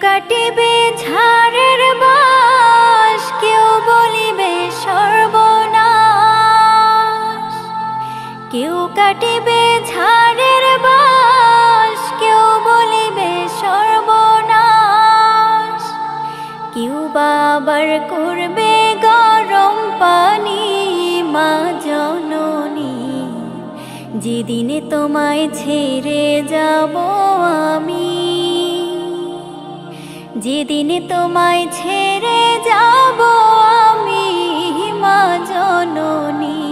কাটিবে ঝাড়ের বাঁশ, কেউ বলিবে সর্বনাশ। কেউ কাটিবে ঝাড়ের বাঁশ, কেউ বলিবে সর্বনাশ। কেউ বাবার করবে গরম পানি। মা জননী, যেদিনে তোমায় ছেড়ে যাব আমি, যেদিনে তোমায় ছেড়ে যাব আমি, মা জননী,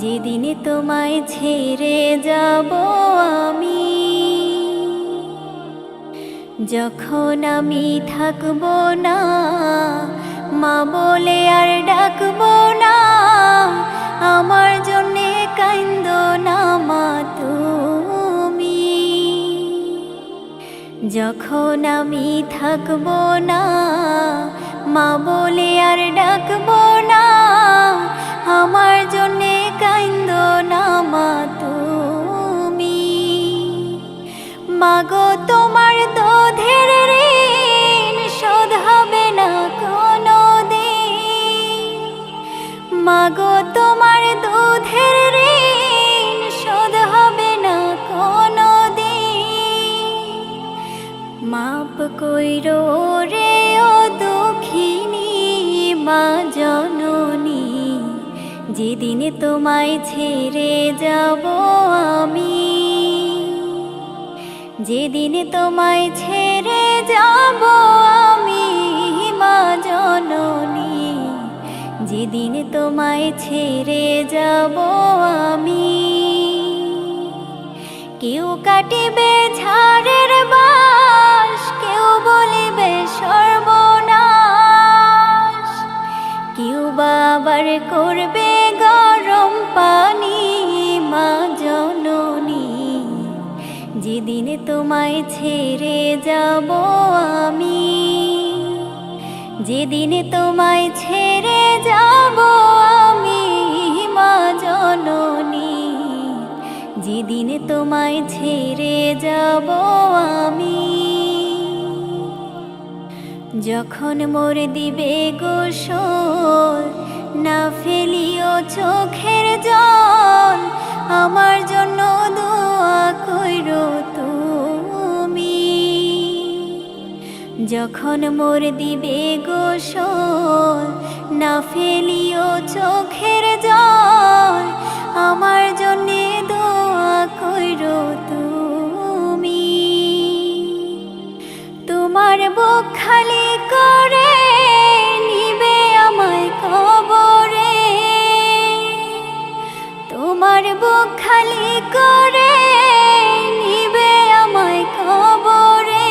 যেদিনে তোমায় ছেড়ে যাব আমি। যখন আমি থাকব না, মা বলে আর ডাকব না, আমার জন্যে কাইন্দো না মা তুমি। যখন আমি থাকব না, মা বলে আর ডাকব না, আমার জন্যে কাইন্দো না মা তুমি। মাগো তোমার দুধের ঋণ শোধ হবে না কোনো দিন। মাগো তোমার দুধের ঋণ শোধ হবে না কোনো দিন। মাপ কইরো রে ও দুঃখিনী মা জননী, যেদিনে তোমায় ছেড়ে যাব আমি, যেদিনে তোমায় ছেড়ে যাব আমি, মা জননী, যেদিনে তোমায় ছেড়ে যাব আমি। কেউ কাটিবে ঝাড়ের বাঁশ, কেউ বলিবে সর্বনাশ। কেউ বাবার করবে গরম পানি। মা জননী, যেদিনে তোমায় ছেড়ে যাব আমি, যেদিনে তোমায় ছেড়ে যাব আমি, মা জননী, যেদিনে তোমায় ছেড়ে যাব আমি। যখন মোর দিবে গোসল, না ফেলিও চোখের জল, আমার জন্য দোয়া কইরো তুমি। যখন মোর দিবে গোসল, না ফেলিও চোখের জল, আমার জন্যে দোয়া কইরো তুমি। তোমার বুক খালি করে নিবে আমায় কবরে, তোমার বুক খালি করে নিবে আমায় কবরে।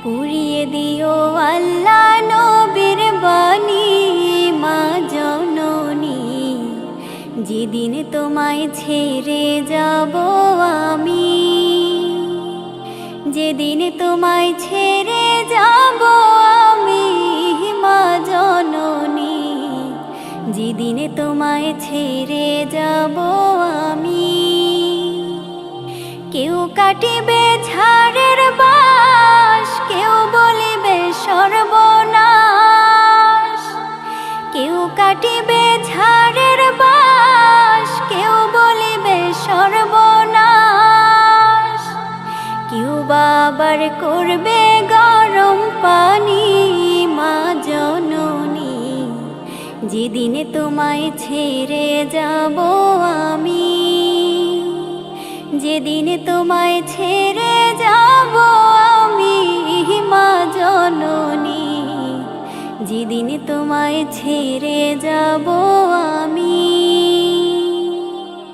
পুড়িয়ে দিও আল্লাহ নবীর বাণী মা জননী, যেদিন তোমায় ছেড়ে যাব আমি, যেদিন তোমায় ছেড়ে যাব আমি, মা জননী, যেদিন তোমায় ছেড়ে যাব আমি। কেউ কাটিবে ঝাড়ের বাঁশ, কেউ বলিবে সর্বনাশ। কেউ কাটিবে ঝাড়ের বাঁশ, কেউ বলিবে সর্বনাশ। কেউ বাবার করবে গরম পানি। মা জননী, যেদিনে তোমায় ছেড়ে যাব আমি, যেদিনে তোমায় ছেড়ে যাব আমি, মা জননী, যেদিনে তোমায় ছেড়ে যাব আমি।